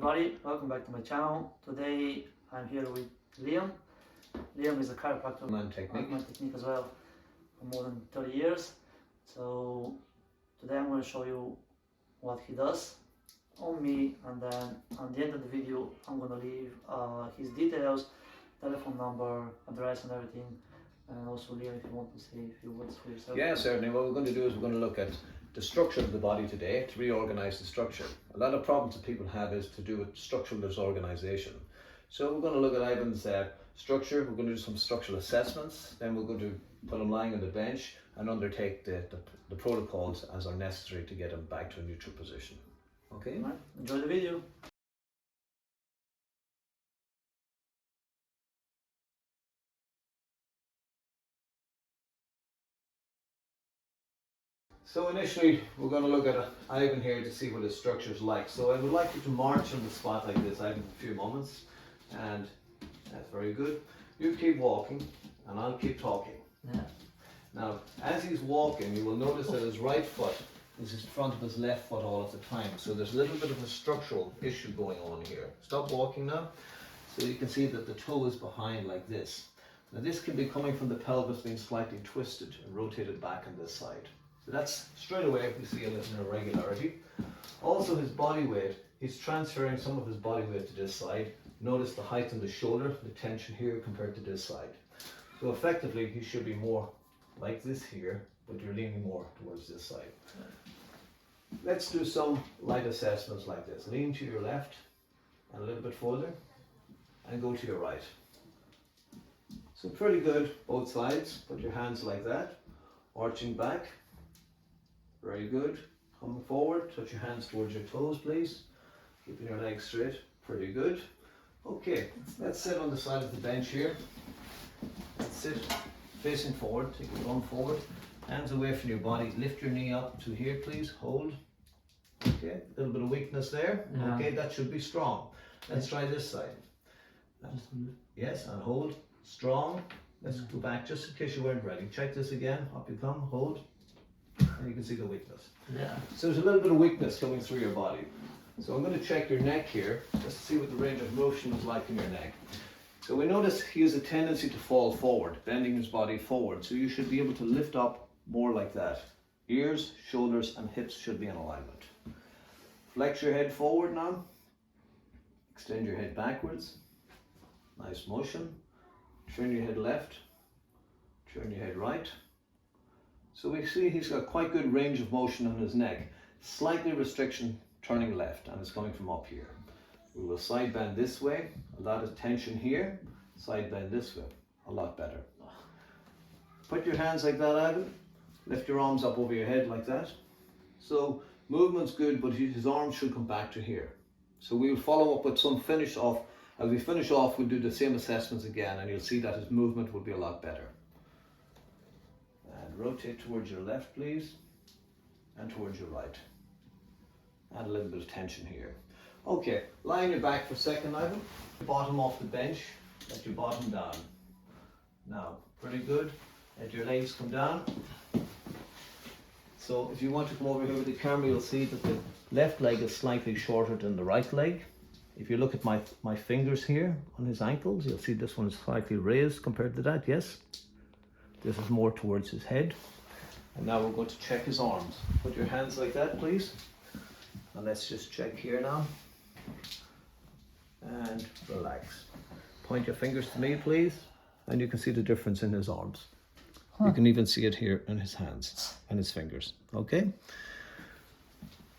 everybody, welcome back to my channel. Today I'm here with Liam. Liam is a chiropractor and technique as well for more than 30 years. So today I'm going to show you what he does on me, and then at the end of the video I'm going to leave his details, telephone number, address and everything. And also Liam, if you want to say a few words for yourself. Yeah, certainly. What we're going to do is we're going to look at the structure of the body today to reorganize the structure. A lot of problems that people have is to do with structural disorganization. So we're going to look at Ivan's structure. We're going to do some structural assessments. Then we're going to put him lying on the bench and undertake the protocols as are necessary to get him back to a neutral position. Okay? Right. Enjoy the video. So initially we're going to look at Ivan here to see what his structure is like. So I would like you to march on the spot like this, Ivan, for a few moments. And that's very good. You keep walking and I'll keep talking. Yeah. Now, as he's walking, you will notice that his right foot is in front of his left foot all of the time. So there's a little bit of a structural issue going on here. Stop walking now. So you can see that the toe is behind like this. Now this can be coming from the pelvis being slightly twisted and rotated back on this side. So that's straight away we see an irregularity. Also his body weight, he's transferring some of his body weight to this side. Notice the height on the shoulder, the tension here compared to this side. So effectively he should be more like this here, but you're leaning more towards this side. Let's do some light assessments like this. Lean to your left and a little bit further and go to your right. So pretty good both sides. Put your hands like that, arching back. Very good. Coming forward, touch your hands towards your toes, please. Keeping your legs straight. Pretty good. Okay, let's sit on the side of the bench here. Let's sit facing forward. Take your bum forward. Hands away from your body. Lift your knee up to here, please. Hold. Okay, a little bit of weakness there. Yeah. Okay, that should be strong. Let's try this side. Yes, and hold. Strong. Let's go back just in case you weren't ready. Check this again. Up you come. Hold. And you can see the weakness. Yeah. So there's a little bit of weakness coming through your body. So I'm going to check your neck here, just to see what the range of motion is like in your neck. So we notice he has a tendency to fall forward, bending his body forward. So you should be able to lift up more like that. Ears, shoulders and hips should be in alignment. Flex your head forward now. Extend your head backwards. Nice motion. Turn your head left. Turn your head right. So we see he's got quite good range of motion on his neck. Slightly restriction turning left, and it's coming from up here. We will side bend this way, a lot of tension here. Side bend this way, a lot better. Put your hands like that, Ivan. Lift your arms up over your head like that. So movement's good, but his arms should come back to here. So we'll follow up with some finish off. As we finish off, we'll do the same assessments again, and you'll see that his movement will be a lot better. And rotate towards your left, please, and towards your right. Add a little bit of tension here. Okay, lie on your back for a second, Ivan. Bottom off the bench, let your bottom down. Now, pretty good. Let your legs come down. So if you want to come over here with the camera, you'll see that the left leg is slightly shorter than the right leg. If you look at my fingers here on his ankles, you'll see this one is slightly raised compared to that, yes? This is more towards his head. And now we're going to check his arms. Put your hands like that, please. And let's just check here now. And relax. Point your fingers to me, please. And you can see the difference in his arms. You can even see it here in his hands and his fingers. Okay?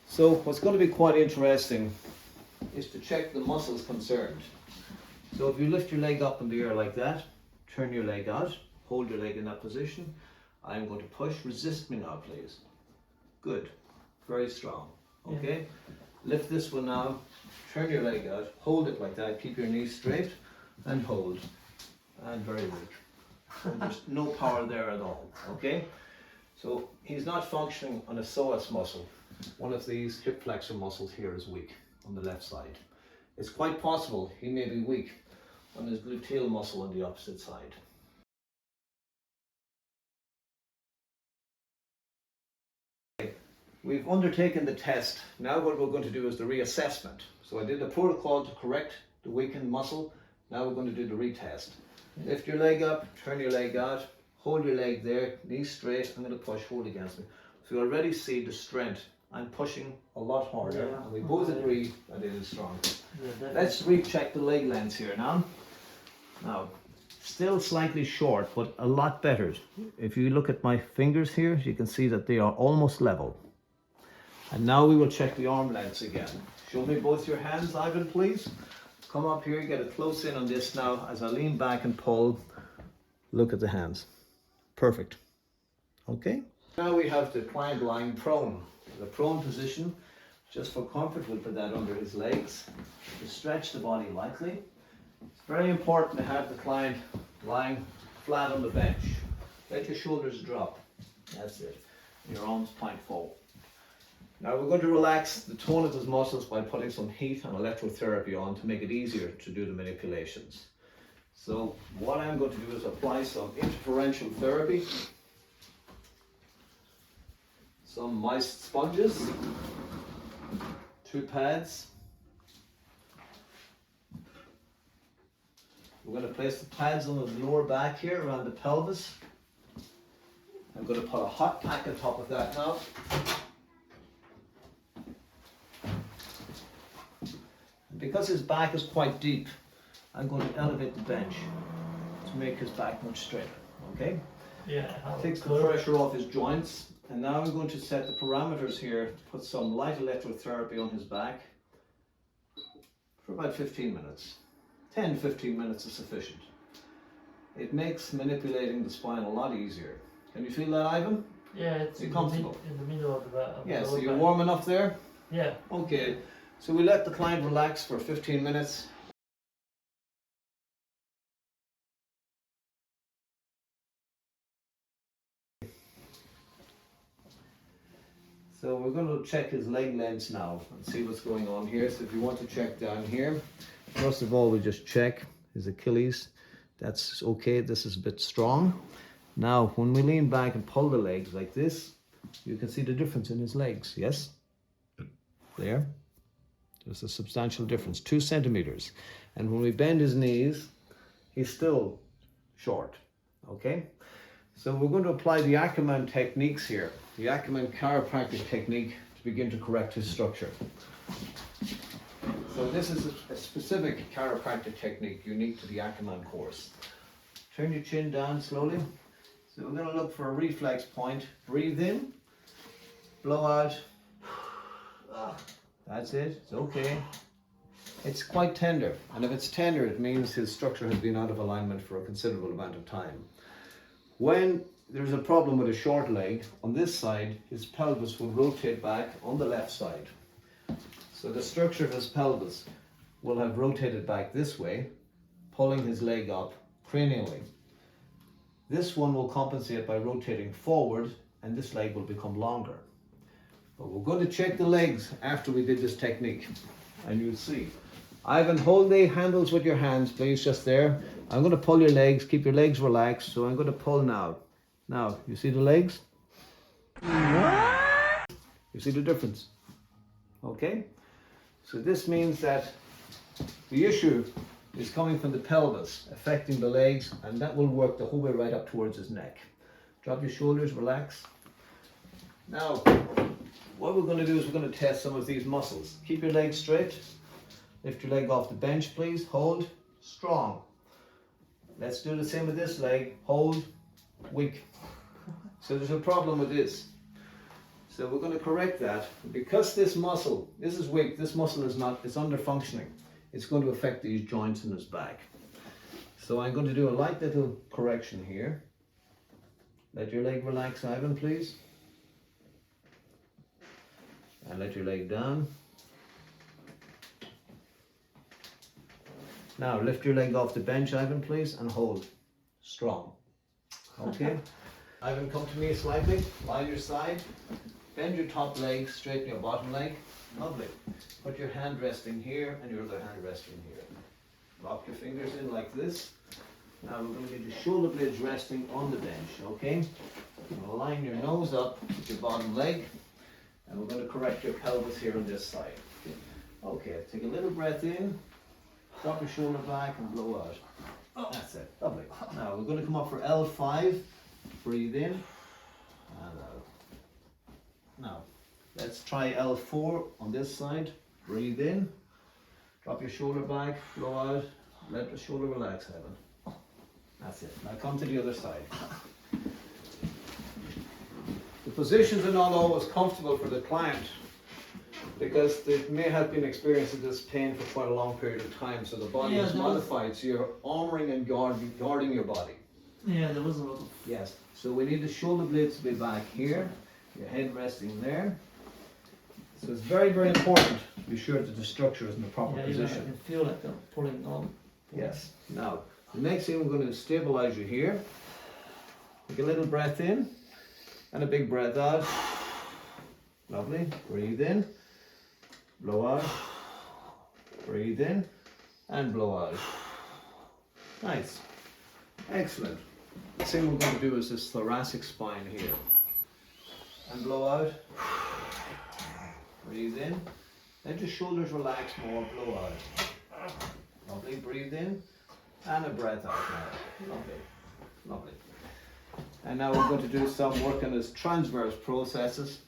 So what's going to be quite interesting is to check the muscles concerned. So if you lift your leg up in the air like that, turn your leg out, hold your leg in that position. I'm going to push. Resist me now, please. Good. Very strong. Okay? Yeah. Lift this one now. Turn your leg out. Hold it like that. Keep your knees straight and hold. And very weak. So there's no power there at all. Okay? So he's not functioning on a psoas muscle. One of these hip flexor muscles here is weak on the left side. It's quite possible he may be weak on his gluteal muscle on the opposite side. We've undertaken the test. Now what we're going to do is the reassessment. So I did a protocol to correct the weakened muscle. Now we're going to do the retest. Lift your leg up, turn your leg out, hold your leg there, knees straight. I'm going to push, hold against me. So you already see the strength. I'm pushing a lot harder, and we both agree that it is strong. Let's recheck the leg lengths here now. Now, still slightly short, but a lot better. If you look at my fingers here, you can see that they are almost level. And now we will check the arm lengths again. Show me both your hands, Ivan, please. Come up here, get a close in on this now. As I lean back and pull, look at the hands. Perfect. Okay. Now we have the client lying prone. The prone position, just for comfort, we'll put that under his legs to stretch the body lightly. It's very important to have the client lying flat on the bench. Let your shoulders drop. That's it. Your arms point forward. Now we're going to relax the tone of his muscles by putting some heat and electrotherapy on to make it easier to do the manipulations. So what I'm going to do is apply some interferential therapy, some mice sponges, 2 pads. We're going to place the pads on the lower back here around the pelvis. I'm going to put a hot pack on top of that now. And because his back is quite deep, I'm going to elevate the bench to make his back much straighter. Okay? Yeah. Takes the pressure off his joints. And now I'm going to set the parameters here, put some light electrotherapy on his back for about 15 minutes. 10-15 minutes is sufficient. It makes manipulating the spine a lot easier. Can you feel that, Ivan? Yeah, it's in comfortable. in the middle of the Yeah, so you're warm enough there? Yeah. Okay, so we let the client relax for 15 minutes. So we're going to check his leg lengths now and see what's going on here. So if you want to check down here, first of all, we just check his Achilles. That's okay, this is a bit strong. Now, when we lean back and pull the legs like this, you can see the difference in his legs, yes? There. There's a substantial difference, 2 centimeters. And when we bend his knees, he's still short, okay? So we're going to apply the Ackerman techniques here, the Ackerman chiropractic technique to begin to correct his structure. So this is a specific chiropractic technique unique to the Ackerman course. Turn your chin down slowly. So we're going to look for a reflex point. Breathe in, blow out. That's it, it's okay. It's quite tender, and if it's tender, it means his structure has been out of alignment for a considerable amount of time. When there's a problem with a short leg, on this side, his pelvis will rotate back on the left side. So the structure of his pelvis will have rotated back this way, pulling his leg up cranially. This one will compensate by rotating forward, and this leg will become longer. But we're going to check the legs after we did this technique, and you'll see. Ivan, hold the handles with your hands, please, just there. I'm going to pull your legs, keep your legs relaxed, so I'm going to pull now. Now, you see the legs? You see the difference? Okay? So this means that the issue is coming from the pelvis, affecting the legs, and that will work the whole way right up towards his neck. Drop your shoulders, relax. Now, what we're going to do is we're going to test some of these muscles. Keep your legs straight. Lift your leg off the bench, please. Hold. Strong. Let's do the same with this leg. Hold. Weak. So there's a problem with this. So we're going to correct that. Because this muscle, this is weak, this muscle is not, it's under functioning. It's going to affect these joints in his back. So I'm going to do a light little correction here. Let your leg relax, Ivan, please. And let your leg down. Now lift your leg off the bench, Ivan, please, and hold. Strong. Okay. Ivan, come to me slightly. Lie on your side. Bend your top leg, straighten your bottom leg. Lovely. Put your hand resting here and your other hand resting here. Lock your fingers in like this. Now we're going to get your shoulder blades resting on the bench, okay? You're going to line your nose up with your bottom leg, and we're going to correct your pelvis here on this side. Okay, take a little breath in, drop your shoulder back and blow out. That's it, lovely. Now we're going to come up for L5, breathe in and out. Now, let's try L4 on this side, breathe in, drop your shoulder back, blow out, let the shoulder relax, Evan. That's it. Now come to the other side. The positions are not always comfortable for the client because they may have been experiencing this pain for quite a long period of time, so the body is modified, so you're armoring and guarding your body. Yeah, there was a lot of... Yes, so we need the shoulder blades to be back here, your head resting there. So it's very, very important to be sure that the structure is in the proper position. I can feel like I'm pulling on. Yes. Now, the next thing we're going to stabilize you here. Take a little breath in and a big breath out. Lovely. Breathe in, blow out, breathe in and blow out. Nice. Excellent. The thing we're going to do is this thoracic spine here. And blow out. Breathe in. Let your shoulders relax more, blow out. Lovely. Breathe in and a breath out now. Lovely. Lovely. And now we're going to do some work on this transverse processes.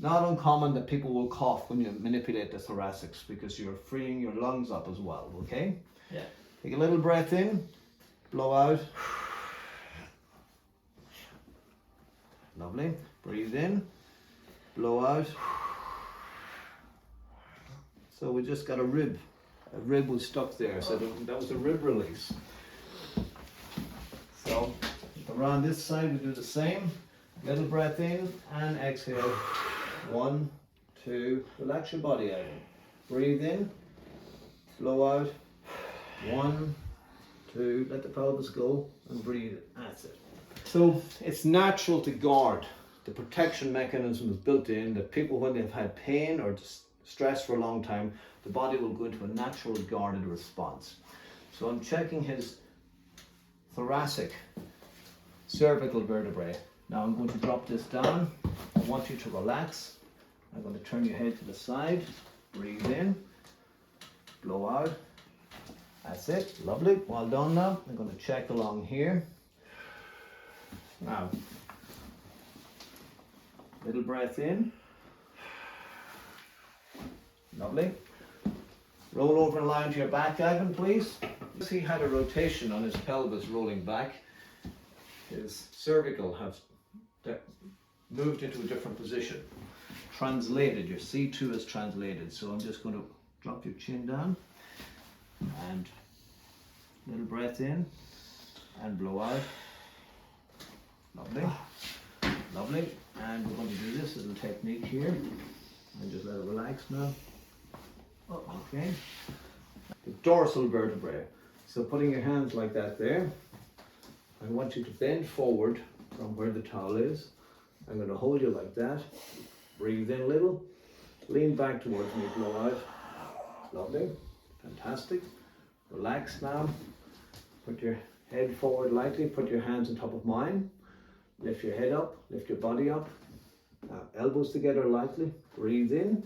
Not uncommon that people will cough when you manipulate the thoracics because you're freeing your lungs up as well, okay? Yeah. Take a little breath in, blow out. Lovely. Breathe in, blow out. So we just got a rib. A rib was stuck there, so that was a rib release. So around this side we do the same. Little breath in and exhale. 1, 2, relax your body out. Breathe in, blow out. 1, 2, let the pelvis go and breathe. That's it. So it's natural to guard. The protection mechanism is built in that people, when they've had pain or stress for a long time, the body will go into a natural guarded response. So I'm checking his thoracic cervical vertebrae. Now I'm going to drop this down. I want you to relax. I'm going to turn your head to the side. Breathe in, blow out. That's it. Lovely. Well done now. I'm going to check along here. Now, little breath in. Lovely. Roll over and lie onto your back, Ivan, please. He had a rotation on his pelvis rolling back. His cervical has moved into a different position. Translated, your C2 is translated. So I'm just going to drop your chin down and little breath in and blow out. Lovely. Lovely. And we're going to do this little technique here. And just let it relax now. Okay. The dorsal vertebrae. So putting your hands like that there. I want you to bend forward from where the towel is. I'm going to hold you like that. Breathe in a little. Lean back towards me, blow out. Lovely. Fantastic. Relax now. Put your head forward lightly. Put your hands on top of mine. Lift your head up. Lift your body up. Elbows together lightly. Breathe in.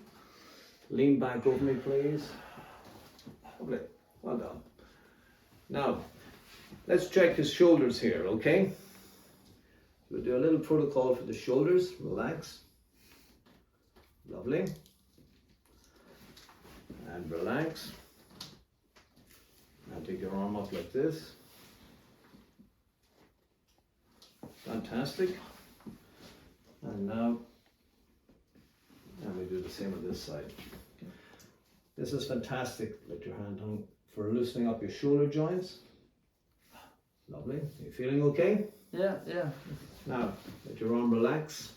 Lean back over me, please. Lovely. Well done. Now, let's check his shoulders here, okay? We'll do a little protocol for the shoulders. Relax. Lovely. And relax. Now take your arm up like this. Fantastic. And now, we do the same on this side. This is fantastic. Let your hand on for loosening up your shoulder joints. Lovely. Are you feeling okay? Yeah, yeah. Now, let your arm relax.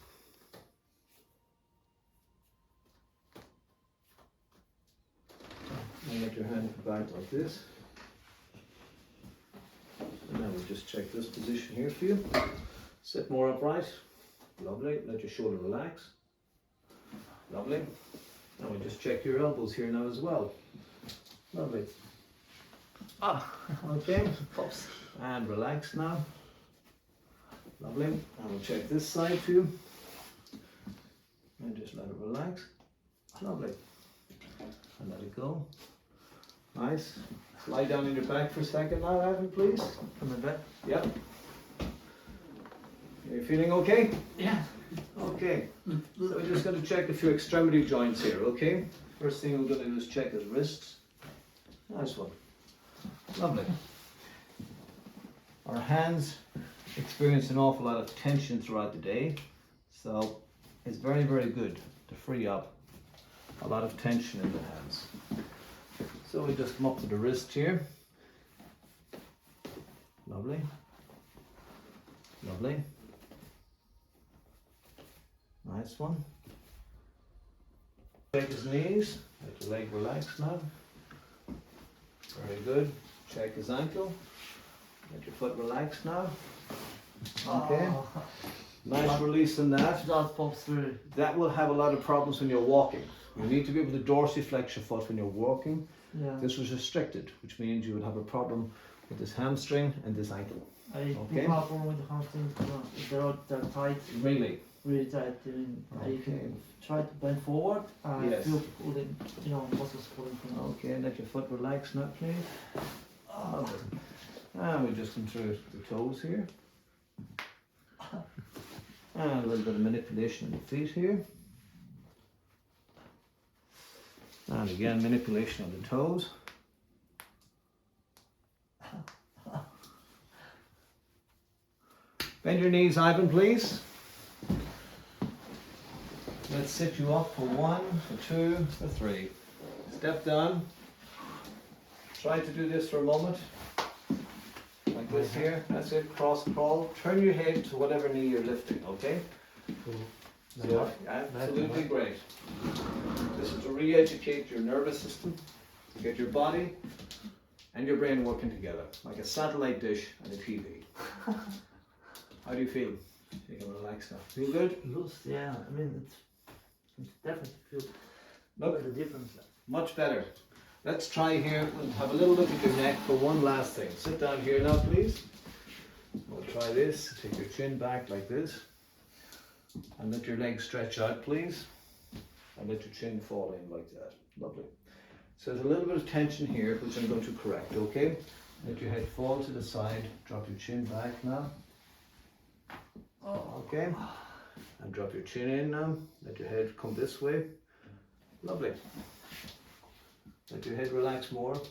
And let your hand go back like this. And now we'll just check this position here for you. Sit more upright. Lovely. Let your shoulder relax. Lovely. And we'll just check your elbows here now as well. Lovely. Okay. Pops. And relax now. Lovely. And we'll check this side for you. And just let it relax. Lovely. and let it go. Nice. Lie down on your back for a second now, Evan, please. On the back. Yep. Are you feeling okay? Yeah. Okay. So we're just going to check a few extremity joints here, okay? First thing we're going to do is check his wrists. Nice one. Lovely. Our hands experience an awful lot of tension throughout the day, so it's very, very good to free up a lot of tension in the hands. So we just come up to the wrist here. Lovely. Lovely. Nice one. Check his knees. Let your leg relax now. Very good. Check his ankle. Let your foot relax now. Okay. Oh, Nice release in that. that pops through. That will have a lot of problems when you're walking. You need to be able to dorsiflex your foot when you're walking. Yeah. This was restricted, which means you would have a problem with this hamstring and this ankle. I Okay. do have problem with the hamstrings. They're tight. Really? Really tight. I mean, I Okay. can try to bend forward and Yes. I feel pulling, muscles pulling from Okay, let your foot relax now, please. Lovely. And we just come through the toes here. And a little bit of manipulation of the feet here. And again, manipulation of the toes. Bend your knees, Ivan, please. Let's sit you up for 1, for 2, for 3. Step down. Try to do this for a moment. Like this here. That's it. Cross crawl. Turn your head to whatever knee you're lifting, okay? So, absolutely great. This is to re-educate your nervous system, to get your body and your brain working together, like a satellite dish and a TV. How do you feel? You can relax now. Feel good? loose. Yeah, I mean, it's definitely feel Look, the difference. much better. Let's try here. We'll have a little look at your neck for one last thing. Sit down here now, please. We'll try this. Take your chin back like this. And let your legs stretch out, please. And let your chin fall in like that. Lovely. So there's a little bit of tension here, which I'm going to correct, okay? Let your head fall to the side. Drop your chin back now. Oh, Okay. And drop your chin in now. Let your head come this way. Lovely. Let your head relax more.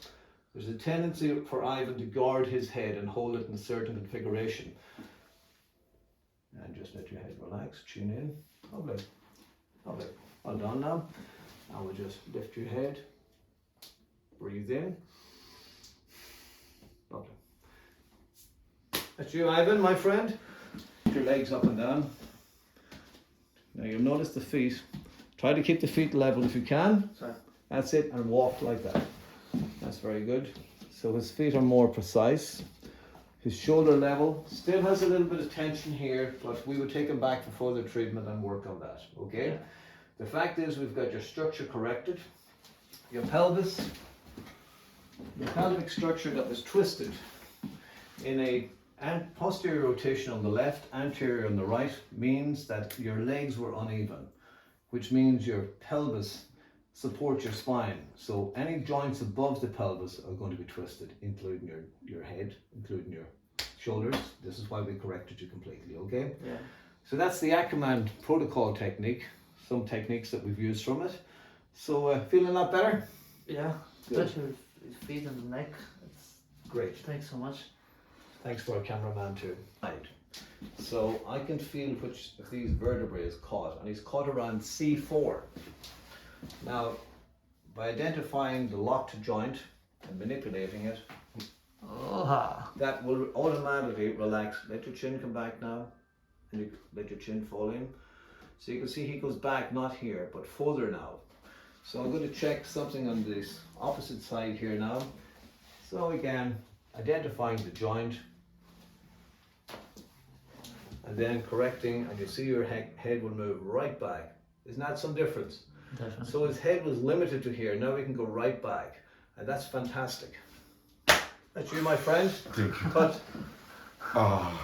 There's a tendency for Ivan to guard his head and hold it in a certain configuration. And just let your head relax, chin in. Lovely. Lovely. Well done now. Now we'll just lift your head. Breathe in. Lovely. That's you, Ivan, my friend. Put your legs up and down. Now you'll notice the feet. Try to keep the feet level if you can. sorry. That's it, and walk like that. That's very good. So his feet are more precise. His shoulder level still has a little bit of tension here, but we would take him back for further treatment and work on that, okay? Yeah. The fact is we've got your structure corrected. Your pelvis, your pelvic structure that was twisted in a posterior rotation on the left, anterior on the right, means that your legs were uneven, which means your pelvis support your spine. So any joints above the pelvis are going to be twisted, including your head, including your shoulders. This is why we corrected you completely, okay? Yeah. So that's the Ackerman protocol technique, some techniques that we've used from it. So feeling a lot better? Yeah. Good. Especially with feet and the neck. It's Great. thanks so much. Thanks to our cameraman too. Right. So I can feel which of these vertebrae is caught, and he's caught around C4. Now, by identifying the locked joint and manipulating it, Oh, that will automatically relax. Let your chin come back now, and you let your chin fall in. So you can see he goes back, not here, but further now. So I'm going to check something on this opposite side here now. So again, identifying the joint, and then correcting, and you see your head will move right back. Isn't that some difference? definitely. So his head was limited to here, now we can go right back, and that's fantastic. That's you, my friend. Thank you. Cut. Oh.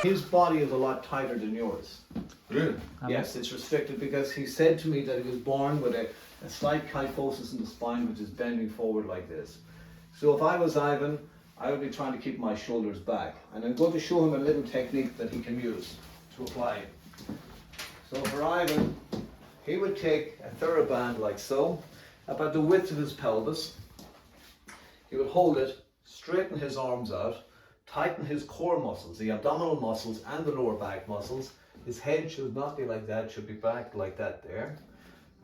His body is a lot tighter than yours. Really? Yes, it's restricted because he said to me that he was born with a slight kyphosis in the spine, which is bending forward like this. So if I was Ivan, I would be trying to keep my shoulders back. And I'm going to show him a little technique that he can use to apply. So for Ivan, he would take a TheraBand like so, about the width of his pelvis. He would hold it, straighten his arms out, tighten his core muscles, the abdominal muscles and the lower back muscles. His head should not be like that, should be back like that there.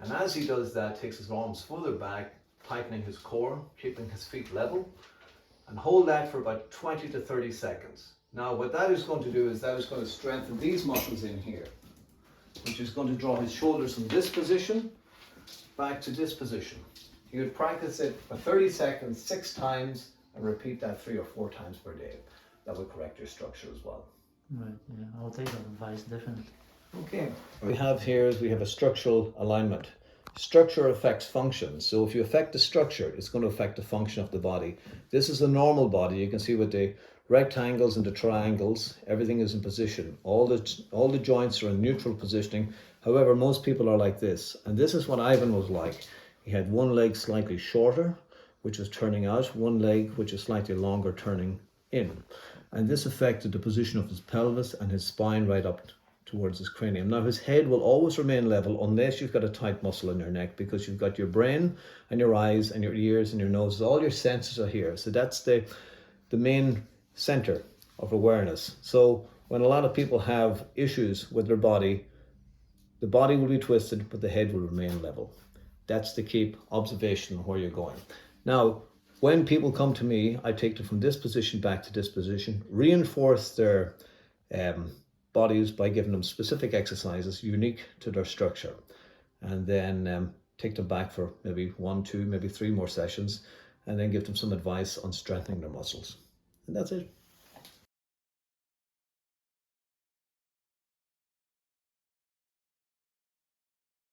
And as he does that, takes his arms further back, tightening his core, keeping his feet level, and hold that for about 20 to 30 seconds. Now what that is going to do is that is going to strengthen these muscles in here, which is going to draw his shoulders from this position back to this position. You would practice it for 30 seconds, 6 times, and repeat that 3 or 4 times per day. That will correct your structure as well. Right, yeah, I'll take that advice, definitely. Okay. What we have here is we have a structural alignment. Structure affects function. So if you affect the structure, it's going to affect the function of the body. This is a normal body. You can see with the rectangles and the triangles, everything is in position. All the joints are in neutral positioning. However, most people are like this. And this is what Ivan was like. He had one leg slightly shorter, which was turning out, one leg which is slightly longer, turning in. And this affected the position of his pelvis and his spine right up towards his cranium. Now his head will always remain level unless you've got a tight muscle in your neck, because you've got your brain and your eyes and your ears and your nose. All your senses are here. So that's the main center of awareness. So when a lot of people have issues with their body, the body will be twisted, but the head will remain level. That's to keep observation of where you're going. Now, when people come to me, I take them from this position back to this position, reinforce their bodies by giving them specific exercises unique to their structure, and then take them back for maybe 1, 2, maybe 3 more sessions, and then give them some advice on strengthening their muscles. And that's it.